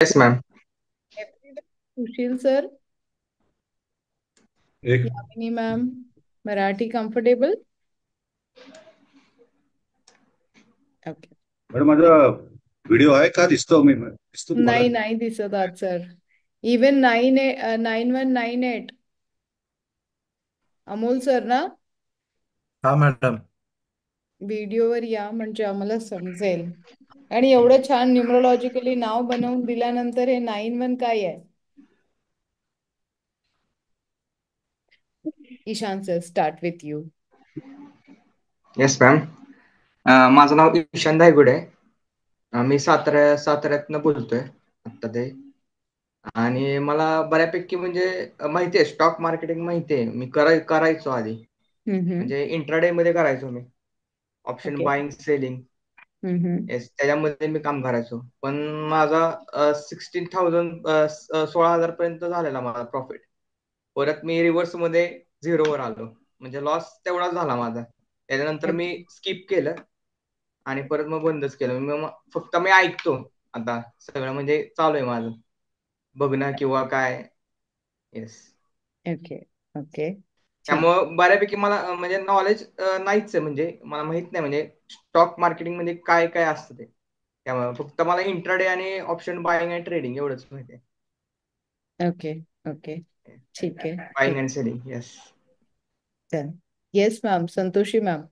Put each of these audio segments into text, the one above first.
Yes ma'am. Sushil sir, एक Yamini ma'am, Marathi comfortable? Okay. Madam माझा video आहे का? दिसतो तुम्हाला? नाही नाही दिसत आहात सर. इवन 9198 अमोल सर ना, हा मॅडम. व्हिडिओवर या म्हणजे आम्हाला समजेल. आणि एवढं छान न्यूमरोलॉजिकली नाव बनवून दिल्यानंतर हे 91 काय आहे? Ishan sir, start with you. Yes ma'am. माझं नाव ईशान धायगुडे आहे. मी साताऱ्यातनं बोलतोय आत्ता ते. आणि मला बऱ्यापैकी म्हणजे माहिती आहे, स्टॉक मार्केटिंग माहिती आहे. मी करायचो आधी, म्हणजे इंट्राडे मध्ये करायचो मी. Option okay. Buying selling, yes, त्याच्यामध्ये मी काम करायचो. पण माझा 16,000 16,000 पर्यंत झालेला माझा प्रॉफिट. परत मी रिव्हर्स मध्ये झिरोवर आलो, म्हणजे लॉस तेवढाच झाला माझा. त्याच्यानंतर मी स्किप केलं आणि परत मग बंदच केलं. फक्त मी ऐकतो आता सगळं, म्हणजे चालू आहे माझं बघणं किंवा काय. येस. ओके. ओके. ठीक. त्यामुळं बऱ्यापैकी मला म्हणजे नॉलेज नाहीच आहे, म्हणजे मला माहित नाही म्हणजे स्टॉक मार्केटिंग म्हणजे काय काय असतं ते. त्यामुळे फक्त मला इंट्राडे आणि ऑप्शन बाईंग आणि ट्रेडिंग एवढंच माहिती आहे. ओके. ओके. ठीक आहे. बाईंग ठीक. And selling. Yes. Yes ma'am. Santoshi ma'am.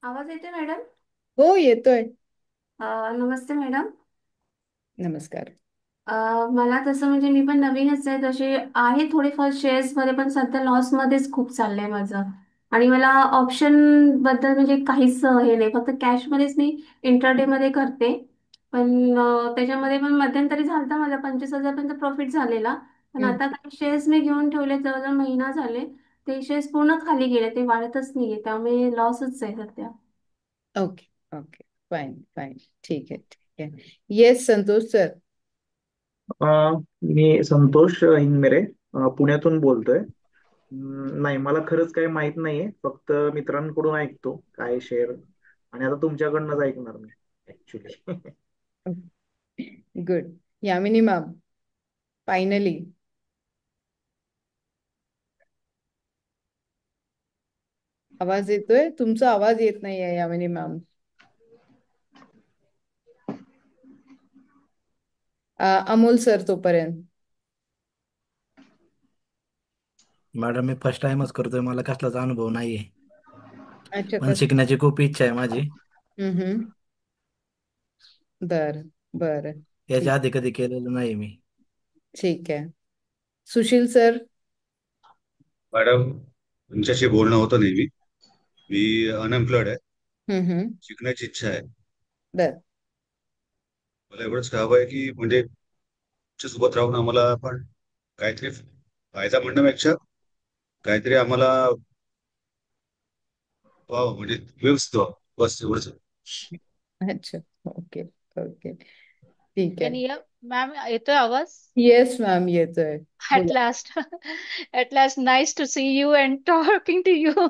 आवाज येतोय मॅडम? हो, येतोय. नमस्ते मॅडम. नमस्कार. मला तसं म्हणजे मी पण नवीनच आहे, तसे आहे थोडेफार शेअर्स मध्ये, पण सध्या लॉस मध्येच खूप चाललंय माझं. आणि मला ऑप्शन बद्दल म्हणजे काहीच हे नाही, फक्त कॅश मध्येच मी इंट्राडे मध्ये करते. पण त्याच्यामध्ये पण मध्यंतरी झालता माझा 25,000 पर्यंत प्रॉफिट झालेला. पण आता काही शेअर्स मी घेऊन ठेवले, जवळजवळ महिना झाले. ते शेअर्स पूर्ण खाली गेले, ते वाढतच नाहीये, त्यामुळे लॉसच आहे सध्या. ओके. ओके. Fine fine. ठीक आहे. ठीक आहे. Yes Santosh sir. मी संतोष हिंगमिरे, पुण्यातून बोलतोय. नाही, मला खरंच काही माहित नाहीये, फक्त मित्रांकडून ऐकतो काय शेअर. आणि आता तुमच्याकडनंच ऐकणार मी actually. Good. Yamini ma'am, finally. आवाज येतोय? तुमचा आवाज येत नाहीये यामिनी मॅम. अमोल सर तोपर्यंत. मॅडम, मी फर्स्ट टाइमच करतोय, मला कसलाच अनुभव नाहीये. अच्छा, पण शिकण्याची खूप इच्छा आहे माझी. हम्म. बर. बर. ठीक. याच्या आधी कधी केलेलं नाही मी. ठीक आहे. सुशील सर. मॅडम, तुमच्याशी बोलणं होतं नेहमी. मी अनएम्प्लॉयड आहे. हम्म. शिकण्याची इच्छा आहे. बर. मला एवढंच हवं आहे की म्हणजे तुमच्या सोबत राहून आम्हाला पण काहीतरी फायदा म्हणण्यापेक्षा काहीतरी आम्हाला व्हावं, म्हणजे व्यवस्थित व्हावं, बस एवढंच. अच्छा. ओके. ओके. ठीक आहे. कॅन यू मॅम, येतोय आवाज? येस मॅम, येतोय. At बोला. last. At last, nice to see you and talking to you.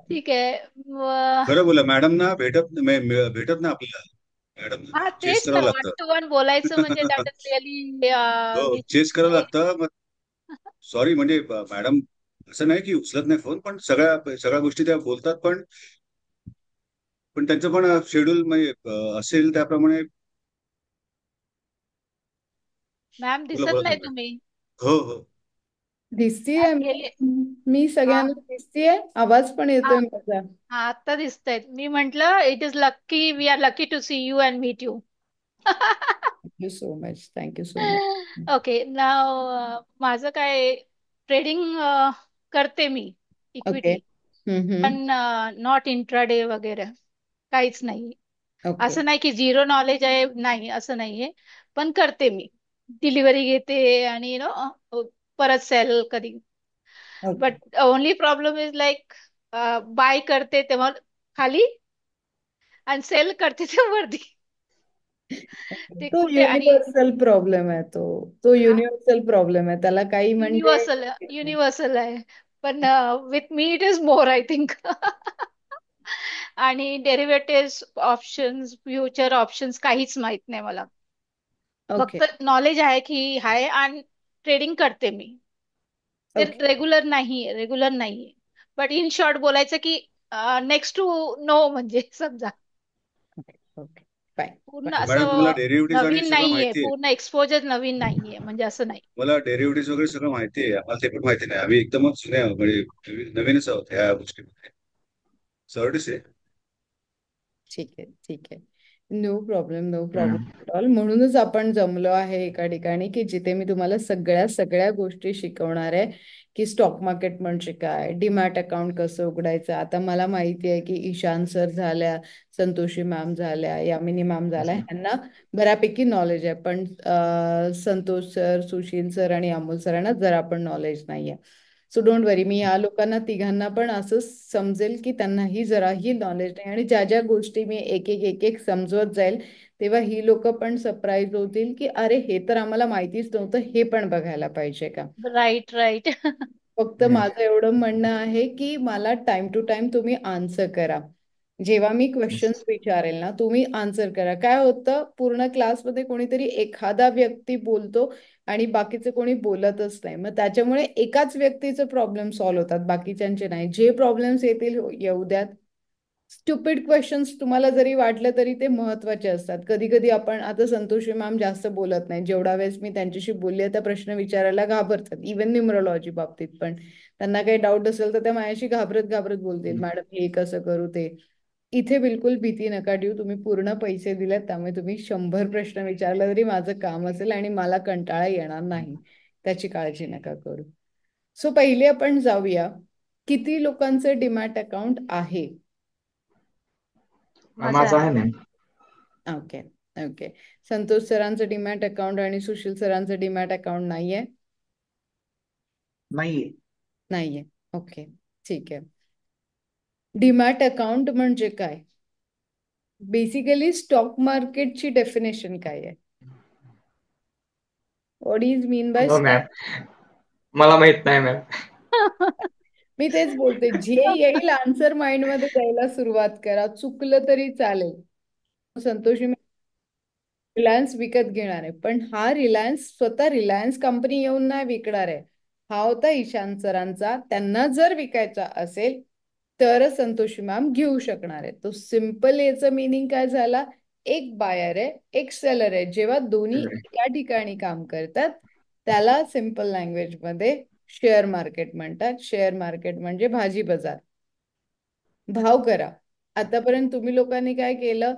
ठीक आहे. खरं बोला मॅडम ना, भेटत ना आपल्याला. मॅडम हा, चेस तेच ना, करावं वन टू वन बोलायचं म्हणजे दॅट इज हो, रिअली चेस करावं लागतं. सॉरी, म्हणजे मॅडम असं नाही की उचलत नाही फोन, पण सगळ्या सगळ्या गोष्टी त्या बोलतात. पण पण त्यांचं पण शेड्यूल म्हणजे असेल त्याप्रमाणे. मॅम बोला दिसत बोला नाही तुम्ही. तुम्ही. हो हो. दिसतीये मॅम मी. गेले. मी हा सगळ्यांना दिसतीये. आवाज पण हा येतोय माझा. हा, आता दिसतायत. मी म्हंटल it is lucky, we are lucky to see you and meet you. Thank you so much. Thank you so much. Okay. नाव माझं काय, ट्रेडिंग करते मी, ओके. इक्विटी. पण नॉट इंट्राडे वगैरे काहीच नाही. ओके. असं नाही की झिरो नॉलेज आहे, नाही असं नाहीये. पण करते मी, डिलिव्हरी घेते आणि परत सेल कधी. Okay. But only problem is like, buy करते तेव्हा खाली आणि सेल करते तेव्हा वरती. ते तो कुठे आणि युनिव्हर्सल प्रॉब्लेम आहे. तो युनिव्हर्सल प्रॉब्लेम आहे, त्याला काही म्हणजे. युनिव्हर्सल युनिव्हर्सल आहे. पण with me it is more, I think. आणि डेरिव्हेटिव्ह ऑप्शन्स, फ्युचर ऑप्शन्स काहीच माहित नाही मला. ओके फक्त नॉलेज आहे की हाय, आणि ट्रेडिंग करते मी. ते ओके रेग्युलर नाहीये. बट इन शॉर्ट बोलायचं की नेक्स्ट टू नो म्हणजे समजा. ओके ओके फाईन पूर्ण मॅडम तुम्हाला असं डेरिव्हेटिव्ह आणि नवीन सगळं नाहीये, माहिती आहे. पूर्ण एक्सपोजर नवीन नाहीये म्हणजे असं नाही. मला डेरिव्हेटिव्ह वगैरे सगळं माहिती आहे. आम्हाला ते पण माहिती नाही. आम्ही एकदमच जुने आहोत, म्हणजे नवीनच आहोत ह्या गोष्टीमध्ये. सर्विस आहे. ठीक आहे ठीक आहे. नो प्रॉब्लेम नो प्रॉब्लेम हम्म. At all. म्हणूनच आपण जमलो आहे एका ठिकाणी की जिथे मी तुम्हाला सगळ्या सगळ्या गोष्टी शिकवणार आहे की स्टॉक मार्केट म्हणजे काय, डीमॅट अकाउंट कसं उघडायचं. आता मला माहिती आहे की ईशान सर झाल्या, संतोषी मॅम झाल्या, यामिनी मॅम झाल्या, ह्यांना बऱ्यापैकी नॉलेज आहे. पण संतोष सर, सुशील सर आणि अमोल सरांना जरा पण नॉलेज नाही आहे. सो डोंट वरी, मी या लोकांना तिघांना पण असं समजेल की त्यांनाही जराही नॉलेज नाही, आणि ज्या ज्या गोष्टी मी एक एक एक एक समजवत जाईल तेव्हा ही लोक पण सरप्राईज होतील की अरे हे तर आम्हाला माहितीच नव्हतं, हे पण बघायला पाहिजे का. Right right. फक्त माझं एवढं म्हणणं आहे की मला टाइम टू टाइम तुम्ही आन्सर करा. जेव्हा मी क्वेश्चन्स विचारेल ना तुम्ही आन्सर करा. काय होतं, पूर्ण क्लासमध्ये कोणीतरी एखादा व्यक्ती बोलतो आणि बाकीचे कोणी बोलतच नाही, मग त्याच्यामुळे एकाच व्यक्तीचे प्रॉब्लेम सॉल्व्ह होतात, बाकीच्यांचे नाही. जे प्रॉब्लेम्स येतील येऊ द्यात. स्टुपिड क्वेश्चन्स तुम्हाला जरी वाटलं तरी ते महत्वाचे असतात. कधी कधी आपण, आता संतोषी मॅम जास्त बोलत नाही, जेवढा वेळेस मी त्यांच्याशी बोलले त्या प्रश्न विचारायला घाबरतात, इव्हन न्यूमरोलॉजी बाबतीत पण. त्यांना काही डाऊट असेल तर त्या माझ्याशी घाबरत घाबरत बोलतील, मॅडम हे कसं करू ते. इथे बिलकुल भीती नका देऊ. तुम्ही पूर्ण पैसे दिलेत त्यामुळे तुम्ही 100 प्रश्न विचारले तरी माझं काम असेल आणि मला कंटाळा येणार नाही, त्याची काळजी नका करू. सो पहिले आपण जाऊया, किती लोकांचं डीमॅट अकाउंट आहे. माझं माझं आहे. आहे मॅम. Okay okay. संतोष सरांचं डीमॅट अकाउंट आणि सुशील सरांचं डीमॅट अकाउंट नाहीये. नाहीये. नाहीये. ओके ठीक आहे. डीमॅट अकाउंट म्हणजे काय, बेसिकली स्टॉक मार्केटची डेफिनेशन काय आहे. व्हॉट इज मीन बाय हो स्टॉक. मॅम, मला माहित नाही मॅम. मी तेच बोलते, जे येईल आन्सर माइंड मध्ये द्यायला सुरुवात करा, चुकलं तरी चालेल. संतोषी रिलायन्स विकत घेणार आहे, पण हा रिलायन्स स्वतः रिलायन्स कंपनी येऊन नाही विकणार आहे. हा होता ईशान सरांचा, त्यांना जर विकायचा असेल तर संतोषी मॅम घेऊ शकणार आहे. तो सिम्पल याचं मिनिंग काय झाला, एक बायर आहे एक सेलर आहे, जेव्हा दोन्ही एका ठिकाणी काम करतात त्याला सिम्पल लँग्वेज मध्ये शेअर मार्केट म्हणतात. शेअर मार्केट म्हणजे भाजी बाजार. भाव करा. आतापर्यंत तुम्ही लोकांनी काय केलं,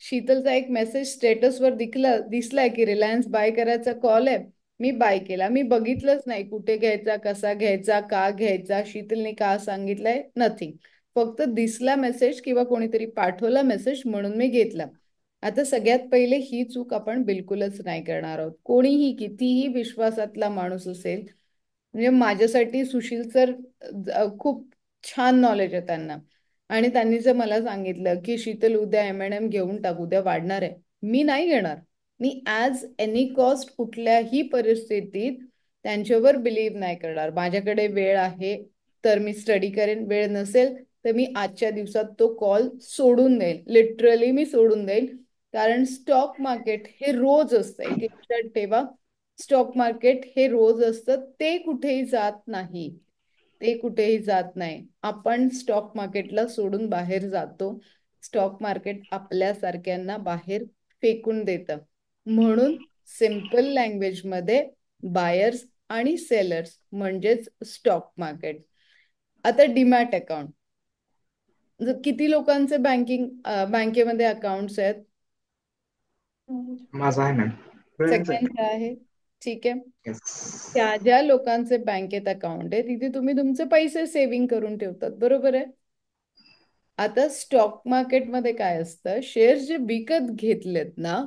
शीतलचा एक मेसेज स्टेटसवर दिसलाय की रिलायन्स बाय करायचा कॉल आहे, मी बाय केला. मी बघितलंच नाही कुठे घ्यायचा, कसा घ्यायचा, का घ्यायचा, शीतलने का सांगितलंय, नथिंग. फक्त दिसला मेसेज किंवा कोणीतरी पाठवला मेसेज म्हणून मी घेतला. आता सगळ्यात पहिले ही चूक आपण बिलकुलच नाही करणार आहोत. कोणीही कितीही विश्वासातला माणूस असेल, म्हणजे माझ्यासाठी सुशील सर खूप छान नॉलेज आहे त्यांना, आणि त्यांनी जर मला सांगितलं की शीतल उद्या M&M घेऊन टाक, उद्या वाढणार आहे, मी नाही घेणार. मी ॲज एनी कॉस्ट कुठल्याही परिस्थितीत त्यांच्यावर बिलीव्ह नाही करणार. माझ्याकडे वेळ आहे तर मी स्टडी करेन, वेळ नसेल तर मी आजच्या दिवसात तो कॉल सोडून देईल, लिटरली मी सोडून देईल. कारण स्टॉक मार्केट हे रोज असतं, एक लक्षात ठेवा. स्टॉक मार्केट हे रोज असतं, ते कुठेही जात नाही, ते कुठेही जात नाही. आपण स्टॉक मार्केटला सोडून बाहेर जातो, स्टॉक मार्केट आपल्यासारख्यांना बाहेर फेकून देतं. म्हणून सिम्पल लँग्वेज मध्ये बायर्स आणि सेलर्स म्हणजेच स्टॉक मार्केट. आता डीमॅट अकाउंट, किती लोकांचे बँकेमध्ये अकाउंट्स आहेत. माझं आहे मॅम. सगळ्यांचे आहे, ठीक आहे. येस. त्या ज्या लोकांचे बँकेत अकाउंट आहे तिथे तुम्ही तुमचे पैसे सेव्हिंग करून ठेवतात, बरोबर आहे. आता स्टॉक मार्केटमध्ये काय असतं, शेअर जे विकत घेतलेत ना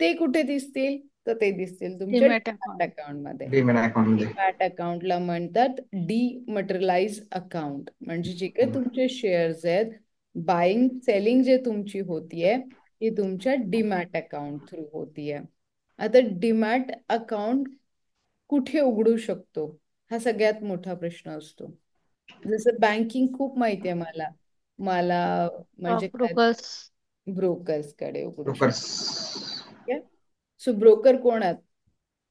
ते कुठे दिसतील, तर ते दिसतील तुमच्या डीमॅट डीमॅट अकाउंट. अकाउंट मध्ये. डीमॅट अकाउंट मध्ये. डीमॅट अकाउंटला म्हणतात डीमटेरियलाइज अकाउंट. म्हणजे जे काही तुमचे शेअर्स आहेत, बाईंग सेलिंग जे तुमची होतीये ती तुमच्या डीमॅट अकाउंट थ्रू होतीये. आता डीमॅट अकाउंट कुठे उघडू शकतो, हा सगळ्यात मोठा प्रश्न असतो. जसं बँकिंग खूप माहिती आहे मला, मला म्हणजे स्टॉक ब्रोकर्स. ब्रोकर्स कडे उघडू ब्रोकर्स. शकतो. सो ब्रोकर कोण आहेत?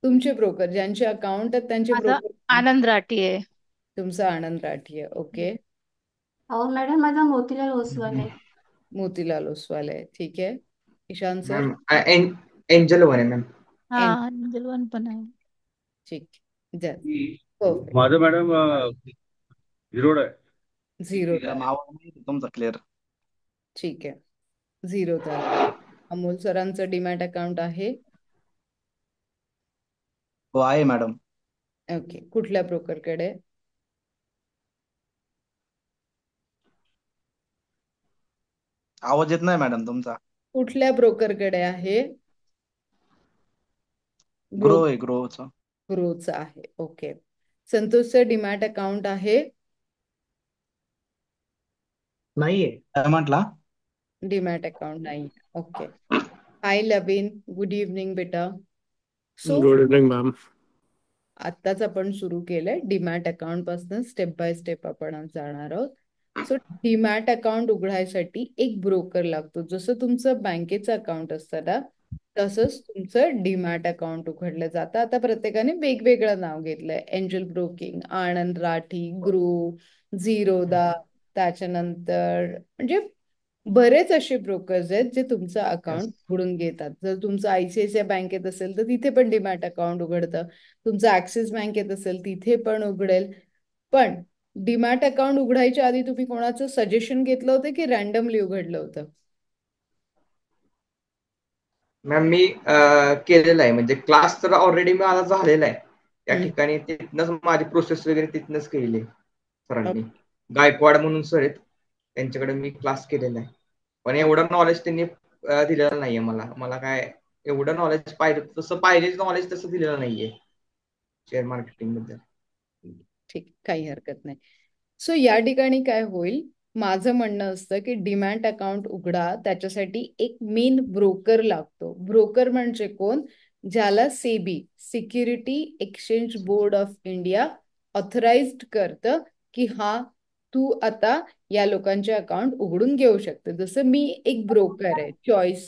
तुमचे ब्रोकर ज्यांचे अकाउंट आहेत त्यांचे माझा ब्रोकर. आनंद राठी आहे. तुमचा आनंद राठी आहे. ओके. अहो मॅडम माझा मोतीलाल ओसवाल आहे. मोतीलाल ओसवाल आहे. ठीक आहे. Ishan sir. Ma'am Angel One आहे मॅम. हा एंजल वन पण आहे. ठीक. परफेक्ट. माझं मॅडम झिरोड आहे. झिरो. आवाज नाही तुमचा क्लिअर. ठीक आहे. झिरो झालं. अमोल सरांचं डीमॅट अकाउंट आहे. हो आहे मॅडम. ओके. कुठल्या ब्रोकरकडे? आवाज येत नाही मॅडम तुमचा. कुठल्या ब्रोकरकडे आहे? ग्रो आहे ग्रोचं. ग्रोचा आहे. ओके. संतोषचं डीमॅट अकाउंट आहे? नाहीये. काय म्हटला? डीमॅट अकाउंट नाही. ओके. हाय लविन, गुड इव्हनिंग बेटा. So good evening ma'am. आत्ताच आपण सुरू केलंय डीमॅट अकाउंट पासून स्टेप बाय स्टेप आपण आज जाणार आहोत. सो डीमॅट अकाउंट उघडायसाठी एक ब्रोकर लागतो. जसं तुमचं बँकेचं अकाउंट असतं ना तसंच तुमचं डीमॅट अकाउंट उघडलं जातं. आता प्रत्येकाने वेगवेगळं नाव घेतलंय. एंजल ब्रोकिंग, आनंद राठी, ग्रो, झिरोदा, त्याच्यानंतर म्हणजे बरेच असे ब्रोकर्स आहेत जे तुमचं अकाउंट उघडून घेतात. जर तुमचं आयसीआयसीआय बँकेत असेल तर तिथे पण डीमॅट अकाउंट उघडतं. तुमचं ऍक्सिस बँकेत असेल तिथे पण उघडेल. पण डीमॅट अकाउंट उघडायच्या आधी तुम्ही कोणाचं सजेशन घेतलं होतं की रॅन्डमली उघडलं होतं? मॅम मी केलेलं आहे म्हणजे क्लास तर ऑलरेडी माझा झालेला आहे. त्या हम्म. ठिकाणी तिथनंच माझी प्रोसेस वगैरे तिथनंच केलेली आहे सरांनी. गायकवाड म्हणून सर आहेत त्यांच्याकडे मी क्लास केलेला आहे. पण एवढं नॉलेज त्यांनी दिलेलं नाहीये मला. मला काय एवढं नॉलेज पाहिजे तसं पाहिजे नॉलेज तसं दिलेलं नाहीये शेअर मार्केटिंग बद्दल. ठीक, काही हरकत नाही. सो या ठिकाणी काय होईल, माझं म्हणणं असतं की डीमॅट अकाउंट उघडा, त्याच्यासाठी एक मेन ब्रोकर लागतो. ब्रोकर म्हणजे कोण? ज्याला SEBI, security exchange board of India authorised करतं की हा तू आता या लोकांचे अकाउंट उघडून घेऊ शकते. जसं मी एक ब्रोकर आहे, चॉईस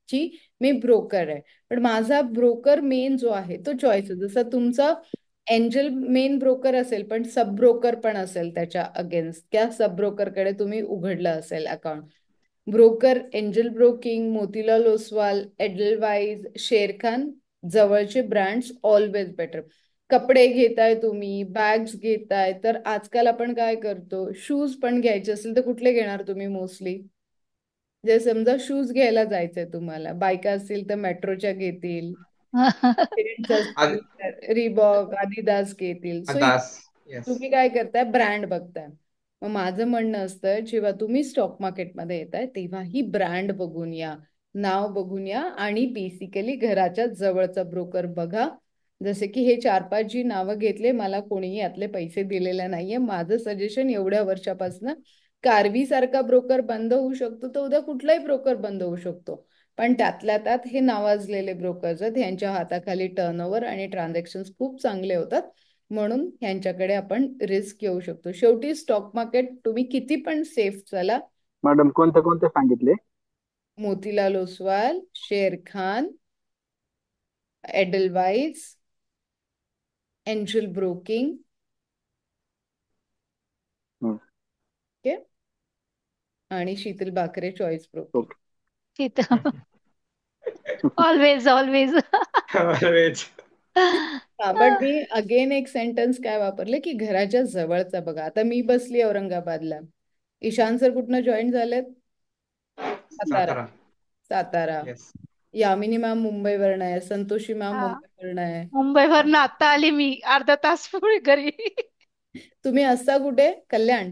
ची मी ब्रोकर आहे, पण माझा ब्रोकर मेन जो आहे तो चॉईस आहे. जसं तुमचा एंजल मेन ब्रोकर असेल पण सब ब्रोकर पण असेल त्याच्या अगेन्स्ट, त्या सब ब्रोकरकडे तुम्ही उघडलं असेल account. Broker Angel Broking, Motilal Oswal, Edelweiss, Sharekhan, जवळचे ब्रँड्स ऑलवेज बेटर. कपडे घेताय तुम्ही, बॅग्स घेताय, तर आजकाल आपण काय करतो, शूज पण घ्यायचे असेल तर कुठले घेणार तुम्ही मोस्टली? जे समजा शूज घ्यायला जायचंय तुम्हाला, बायका असतील तर मेट्रोच्या घेतील, रिबॉक, आदिदास घेतील. सो दास. येस. तुम्ही काय करताय, ब्रँड बघताय. मग माझं म्हणणं असतं जेव्हा तुम्ही स्टॉक मार्केटमध्ये येताय तेव्हा ही ब्रँड बघून या, नाव बघून या आणि बेसिकली घराच्या जवळचा ब्रोकर बघा. जसे की हे 4-5 जी नावं घेतले, मला कोणीही यातले पैसे दिलेले नाहीये. माझं सजेशन एवढ्या वर्षापासून, कार्वी सारखा ब्रोकर बंद होऊ शकतो तर उद्या कुठलाही ब्रोकर बंद होऊ शकतो, पण त्यातल्या त्यात हे नावाजलेले ब्रोकर्स आहेत, यांच्या हाताखाली टर्नओव्हर आणि ट्रान्झॅक्शन खूप चांगले होतात, म्हणून यांच्याकडे आपण रिस्क घेऊ शकतो. शेवटी स्टॉक मार्केट तुम्ही किती पण सेफ चला. मॅडम कोणते कोणते सांगितले? Motilal Oswal, Sharekhan, Edelweiss, Angel Broking. Okay. आणि Sheetal Bakre, Choice Broking. Always always. But मी अगेन एक सेंटेन्स काय वापरले की घराच्या जवळचा बघा. आता मी बसली औरंगाबादला, ईशान सर कुठनं जॉईन झालेत? सातारा. सातारा. येस. यामिनी मॅम मुंबईवरनं आहे, संतोषी मॅम मुंबईवरनं आहे. मुंबईवरनं आता आली मी, अर्धा तास पूर्वी घरी. तुम्ही असता कुठे? कल्याण?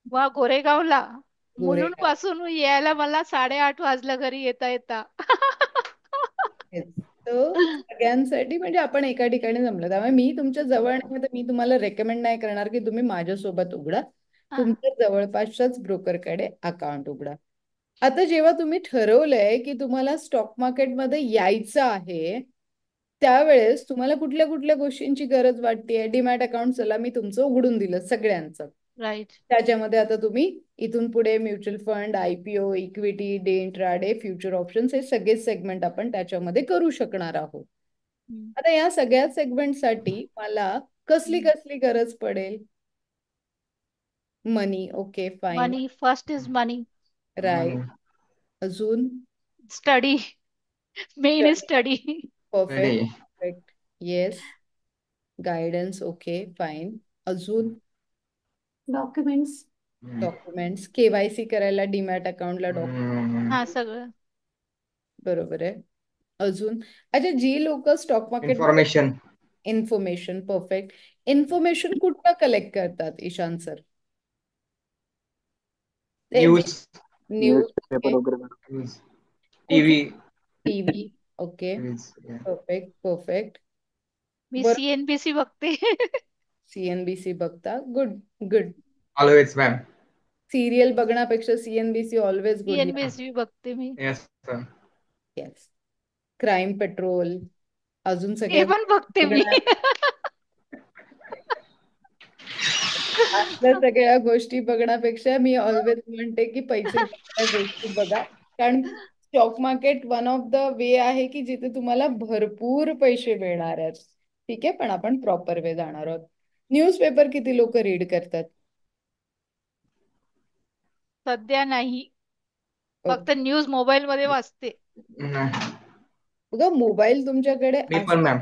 वा, गोरेगावला. मुलुंड गोरेगाव. पासून यायला मला 8:30 वाजलं घरी येता येता. तो सगळ्यांसाठी म्हणजे आपण एका ठिकाणी जमलं, त्यामुळे मी तुमच्या जवळ नाही तर मी तुम्हाला रेकमेंड नाही करणार की तुम्ही माझ्यासोबत उघडा. तुमच्या जवळपासच्याच ब्रोकरकडे अकाउंट उघडा. आता जेव्हा तुम्ही ठरवलंय की तुम्हाला स्टॉक मार्केटमध्ये यायचं आहे, त्यावेळेस तुम्हाला कुठल्या कुठल्या गोष्टींची गरज वाटतेय? डीमॅट अकाउंट चला मी तुमचं उघडून दिलं सगळ्यांचं, राईट. त्याच्यामध्ये आता तुम्ही इथून पुढे mutual fund, IPO, equity, day intraday, future options हे सगळे सेगमेंट आपण त्याच्यामध्ये करू शकणार आहोत. आता या सगळ्या सेगमेंटसाठी मला कसली कसली गरज पडेल? Money. Okay, fine. Money first is money. Right. अजून? Study. Main is study. Perfect. Perfect. Yes. Guidance. Okay, fine. अजून? डॉक्युमेंट्स. डॉक्युमेंट्स. KYC करायला डीमॅट अकाउंटला हा सगळं. बरोबर आहे. अजून? अच्छा, जी लोक stock market information. Information. Perfect. Information कुठं कलेक्ट करतात Ishan sir? News. News. Paper वगैरे madam. TV. TV. Okay, perfect. Perfect. मी बरं. CNBC बघते. CNBC बघता. Good good. Always ma'am. Serial बघण्यापेक्षा CNBC ऑलवेज गुड. CNBC बघते मी. Yes sir. Yes. Crime Patrol. अजून ते सगळ्या पण बघते मी. आपल्या सगळ्या गोष्टी बघण्यापेक्षा मी ऑलवेज म्हणते की पैसे बघणाऱ्या गोष्टी बघा. कारण stock market one of the way आहे की जिथे तुम्हाला भरपूर पैसे मिळणार आहेत. ठीक आहे, पण आपण प्रॉपर वे जाणार आहोत. न्यूजपेपर किती लोक रीड करतात? सध्या नाही. फक्त न्यूज मोबाईल मध्ये वाचते. बघा, मोबाईल तुमच्याकडे मी पण मॅम.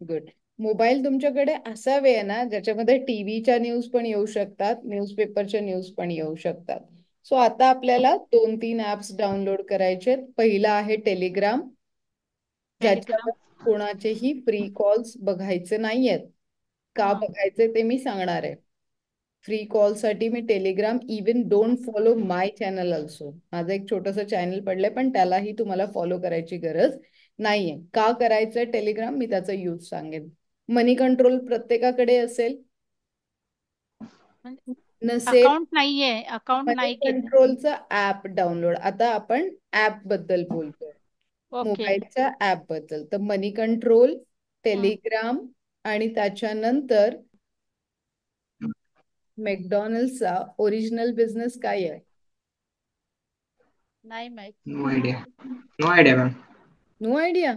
गुड. मोबाईल तुमच्याकडे असावे ना ज्याच्यामध्ये टीव्हीच्या न्यूज पण येऊ शकतात, न्यूजपेपरच्या न्यूज पण येऊ शकतात. सो आता आपल्याला 2-3 ऍप्स डाउनलोड करायचे. पहिला आहे टेलिग्राम, ज्याच्यावर कोणाचेही फ्री कॉल्स बघायचे नाहीयेत. का बघायचे ते मी सांगणार आहे. फ्री कॉल साठी मी Telegram, even don't follow my channel also. माझं एक छोटस चॅनल पडलंय पण त्यालाही तुम्हाला फॉलो करायची गरज नाहीये. का करायचंय टेलिग्राम मी त्याचा यूज सांगेन. मनी कंट्रोल प्रत्येकाकडे असेल? नसेल? अकाउंट नाहीये. अकाउंट मनी नाही केलं. कंट्रोलचं ऍप डाउनलोड. आता आपण ऍप बद्दल बोलतोय, ओके. मोबाईलच्या ऍप बद्दल. तर मनी कंट्रोल, टेलिग्राम आणि त्याच्यानंतर मॅकडॉनल्ड्सचा ओरिजिनल बिझनेस काय आहे? नाही माहित. No idea. No idea ma'am. No idea.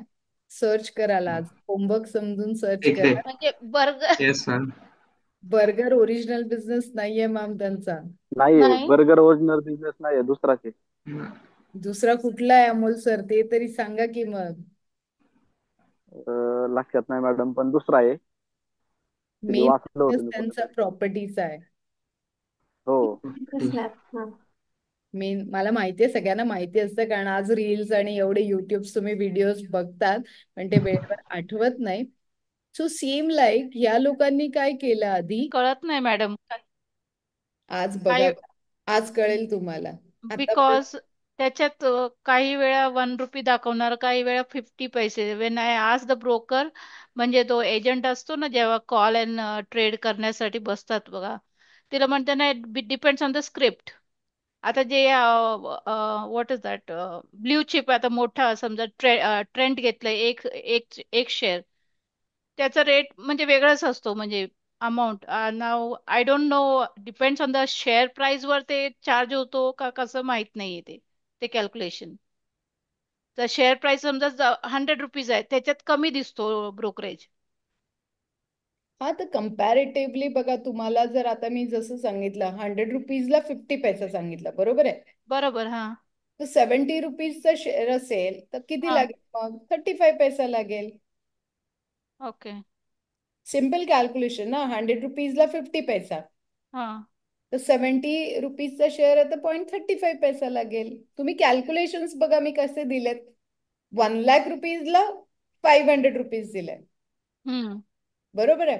Search करायला आज होमवर्क समजून सर्च ठीक आहे. करा. म्हणजे burger. Yes ma'am. Burger original business नाहीये मॅम त्यांचा. नाही, नाही. बर्गर ओरिजिनल बिझनेस नाही, दुसराच आहे. दुसरा कुठला आहे अमोल सर? ते तरी सांगा की मग. लक्षात नाही मॅडम, पण दुसरा आहे. ते मेन वाचलं होतं बिझनेस मी त्यांचा कुठेतरी. प्रॉपर्टीचा आहे. हो. मेन मला माहिती आहे, सगळ्यांना माहिती असतं कारण आज रील्स आणि एवढे युट्यूब तुम्ही व्हिडिओज बघतात पण ते वेळेवर आठवत नाही. सो सेम लाईक या लोकांनी काय केलं आधी? कळत नाही मॅडम. आज बघा, काय आज कळेल तुम्हाला. आता बिकॉज त्याच्यात काही वेळा 1 रुपी दाखवणार, काही वेळा 50 पैसे. वेन आय आज द ब्रोकर, म्हणजे तो एजंट असतो ना जेव्हा कॉल अँड ट्रेड करण्यासाठी बसतात बघा, तिला म्हणते ना डिपेंड्स ऑन द स्क्रिप्ट. आता जे what is that blue chip आता मोठा समजा ट्रेंड घेतलंय एक एक एक शेअर, त्याचा रेट म्हणजे वेगळाच असतो, म्हणजे amount. Now I don't know, depends on the share price वर ते चार्ज होतो का कसं माहित नाहीये ते ते कॅल्क्युलेशन. तर शेअर प्राइस समजा 100 रुपीज आहे, त्याच्यात कमी दिसतो ब्रोकरेज. हा, तर कम्पॅरेटिव्हली बघा, तुम्हाला जर आता मी जसं सांगितलं 100 रुपीजला 50 पैसा सांगितला, बरोबर आहे? बरोबर. हा. तर 70 रुपीजचा शेअर असेल तर किती हा. लागेल? मग 35 पैसा लागेल. ओके. सिम्पल कॅल्क्युलेशन ना. 100 रुपीजला 50 पैसा, हा. तर 70 रुपीजचा शेअर आहे तर 0.35 पैसा लागेल. तुम्ही कॅल्क्युलेशन्स बघा मी कसे दिलेत. 1 लाख रुपीजला 500 रुपीज दिले, बरोबर आहे?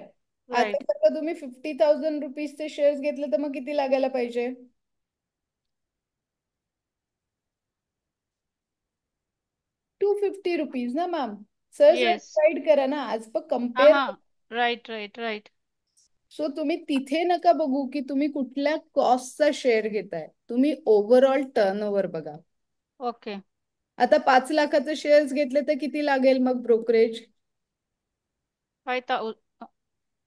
आता राईट. जर तुम्ही 50,000 रुपीजचे शेअर्स घेतले तर मग किती लागायला पाहिजे? 250 रुपीज ना मॅम. सहज येस. डिवाइड करा ना. आज पण हा कम्पेअर. हा. Right right right. सो तुम्ही तिथे नका बघू की तुम्ही कुठल्या कॉस्टचा शेअर घेताय, तुम्ही ओव्हरऑल टर्नओव्हर बघा. ओके. आता 5 लाखाचे शेअर्स घेतले तर किती लागेल मग ब्रोकरेज? 5,000.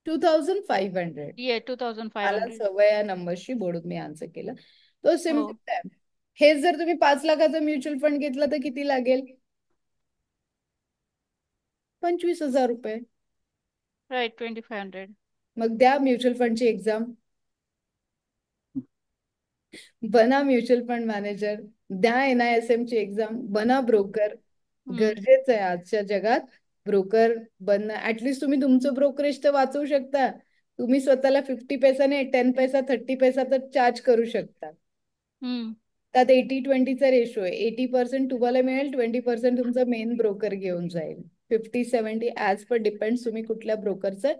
2500. ये मला 2500. सवय या नंबरशी बोलून मी आन्सर केलं. तो हो सिम्पल आहे. हे जर तुम्ही 5 लाखाचा म्युच्युअल फंड घेतला तर किती लागेल? 25,000 रुपये. राईट, 2500. मग द्या म्युच्युअल फंडची एक्झाम, बना म्युच्युअल फंड मॅनेजर, द्या NISM ची एक्झाम, बना ब्रोकर. गरजेचं आहे आजच्या जगात ब्रोकर बनणं. ऍटलिस्ट तुम्ही तुमचं ब्रोकरेज तर वाचवू शकता. तुम्ही स्वतःला 50 पैसा नाही 10 पैसा 30 पैसा तर चार्ज करू शकता. त्यात 80-20चा रेशो आहे. 80% तुम्हाला मिळेल, 20% तुमचा मेन ब्रोकर घेऊन जाईल. 50-70 ऍज पर डिपेंड तुम्ही कुठल्या ब्रोकरचं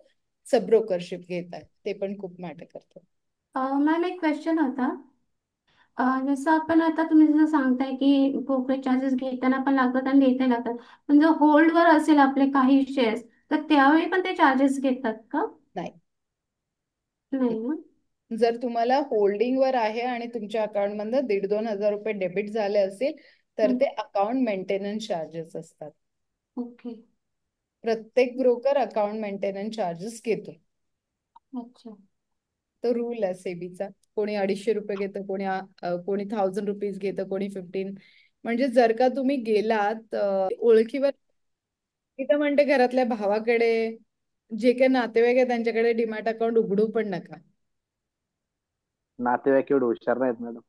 सब ब्रोकरशिप घेताय, ते पण खूप मॅटर करतं. मॅम एक क्वेश्चन होता. जसं आपण आता तुम्ही जसं सांगताय की ब्रोकरेज चार्जेस घेताना पण लागतात आणि देताना लागतात, पण जर होल्डवर असेल आपले काही शेअर्स तर त्यावेळी पण ते चार्जेस घेतात का? नाही. नाही ना. जर तुम्हाला होल्डिंगवर आहे आणि तुमच्या अकाउंट मधनं 1,500-2,000 रुपये डेबिट झाले असेल तर ते अकाउंट मेंटेनन्स चार्जेस असतात. ओके. प्रत्येक ब्रोकर अकाउंट मेंटेनन्स चार्जेस घेतो. अच्छा. तो रूल आहे सेबीचा. कोणी 250 रुपये घेतं, कोणी 1,000 रुपीज घेतं, कोणी 15. म्हणजे जर का तुम्ही गेलात ओळखीवर, तिथं म्हणते घरातल्या भावाकडे जे काही नातेवाईक आहे त्यांच्याकडे डीमॅट अकाउंट उघडू पण नका. नातेवाईक एवढे हुशार नाहीत मॅडम.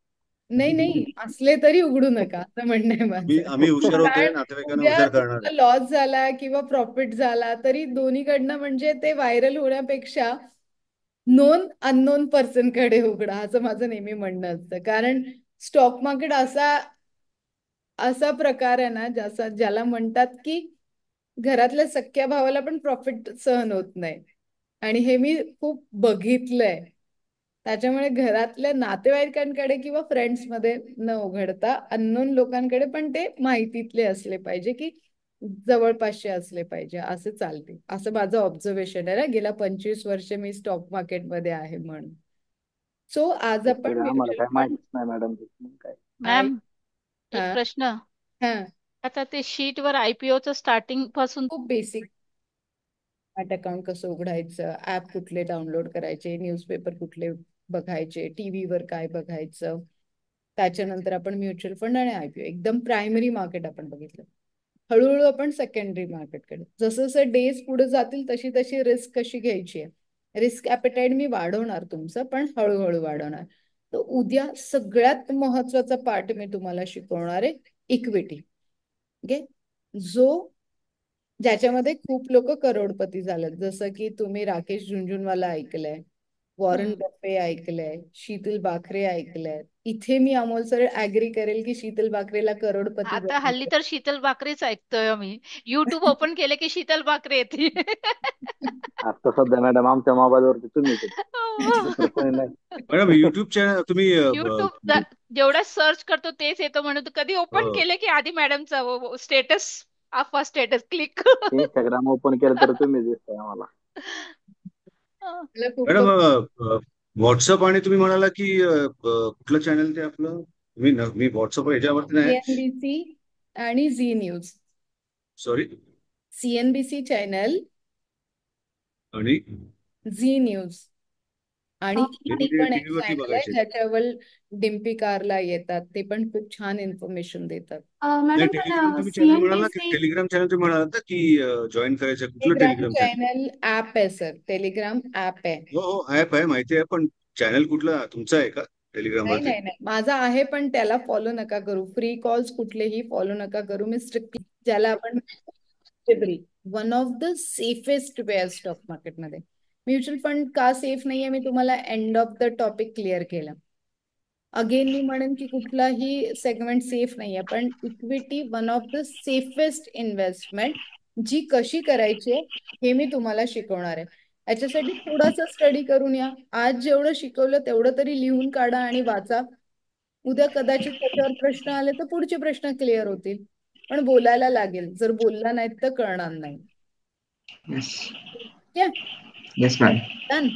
नाही असले तरी उघडू नका असं म्हणणं आहे माझं. आम्ही हुशार होतोय, कारण नातेवाईकांना उद्या हुशार करणार तुम्हाला आहे. लॉस झाला किंवा प्रॉफिट झाला तरी दोन्हीकडनं म्हणजे ते व्हायरल होण्यापेक्षा नोन अननोन पर्सन कडे उघडा, असं माझं नेहमी म्हणणं असतं. कारण स्टॉक मार्केट असा असा प्रकार आहे ना ज्याला म्हणतात की घरातल्या सख्या भावाला पण प्रॉफिट सहन होत नाही. आणि हे मी खूप बघितलंय. त्याच्यामुळे घरातल्या नातेवाईकांकडे किंवा फ्रेंड्स मध्ये न उघडता अननोन लोकांकडे पण ते माहितीतले असले पाहिजे की जवळपासचे असले पाहिजे, असं चालते. असं माझं ऑब्झर्वेशन आहे ना, गेल्या 25 वर्ष मी स्टॉक मार्केटमध्ये आहे म्हणून. सो आज आपण आम्हाला म्युच्युअल काय फंड माहितीच नाही मॅडम काय. मॅम, एक हा प्रश्न. हा आता ते शीटवर IPOचं स्टार्टिंग पासून खूप बेसिक. अकाउंट कसं उघडायचं, ऍप कुठले डाउनलोड करायचे, न्यूजपेपर कुठले बघायचे, टीव्हीवर काय बघायचं, त्याच्यानंतर आपण म्युच्युअल फंड आणि IPO एकदम प्रायमरी मार्केट आपण बघितलं. हळूहळू आपण सेकंडरी मार्केटकडे, जसं जसं डेज पुढे जातील तशी तशी रिस्क कशी घ्यायची आहे, रिस्क ॲपेटाईट मी वाढवणार तुमचं, पण हळूहळू वाढवणार. तर उद्या सगळ्यात महत्वाचा पार्ट मी तुम्हाला शिकवणार आहे इक्विटी. ओके, जो ज्याच्यामध्ये खूप लोक करोडपती झालेत. जसं की तुम्ही राकेश झुंझुनवाला ऐकलंय, वॉरन बफे ऐकलंय, शीतल बाकरे ऐकलंय. इथे मी अमोल सर ऍग्री करेल की शीतल बाकरेला करोडपती आता हल्ली तर शीतल बाकरेच ऐकतोय आम्ही. युट्यूब ओपन केले की शीतल बाकरे येते. आता सध्या मॅडम आमच्या मोबाईलवरती तुम्हीच आहेत. दुसरं कोणी नाही. मॅडम युट्यूब चॅनल तुम्ही युट्यूब जेवढा सर्च करतो तेच येतो, म्हणून कधी ओपन केले की आधी मॅडमचा स्टेटस, आपला स्टेटस क्लिक. इंस्टाग्राम ओपन केलं तर तुम्हीच दिसताय आम्हाला. मॅडम व्हॉट्सअप आणि तुम्ही म्हणाला की कुठलं चॅनल ते आपलं, मी व्हॉट्सअप ह्याच्यावरती नाही. CNBC आणि Zee News. Sorry, CNBC channel आणि झी न्यूज आणि ET पण एक टीव्हीवरती चॅनल आहे बघायचे. ज्याच्यावर डिम्पी कारला येतात, ते पण खूप छान इन्फॉर्मेशन देतात. नाही, मॅडम टेलिग्राम पण तुम्ही चॅनल म्हणाला की CNBC टेलिग्राम चॅनल तुम्ही म्हणाला ना की जॉईन करायचं, कुठलं Telegram Telegram channel? Channel app आहे सर, टेलिग्राम ऍप आहे. हो ऍप आहे, माहिती आहे, पण चॅनल कुठला तुमचा आहे का टेलिग्राम नाही वरती? नाही नाही, माझा आहे पण त्याला फॉलो नका करू. फ्री कॉल्स कुठलेही फॉलो नका करू. मी स्ट्रिक्टली ज्याला आपण one of the safest way stock मार्केटमध्ये. म्युच्युअल फंड का सेफ नाहीये मी तुम्हाला end of the topic clear केलं. अगेन मी म्हणेन की कुठलाही सेगमेंट सेफ नाहीये, पण equity one of the safest investment जी कशी करायची हे मी तुम्हाला शिकवणार आहे. याच्यासाठी थोडासा स्टडी करून या. आज जेवढं शिकवलं तेवढं तरी लिहून काढा आणि वाचा. उद्या कदाचित त्याच्यावर प्रश्न आले तर पुढचे प्रश्न क्लिअर होतील. पण बोलायला लागेल, जर बोलला नाहीत तर कळणार नाही. येस ठीक आहे, येस मॅम. डन.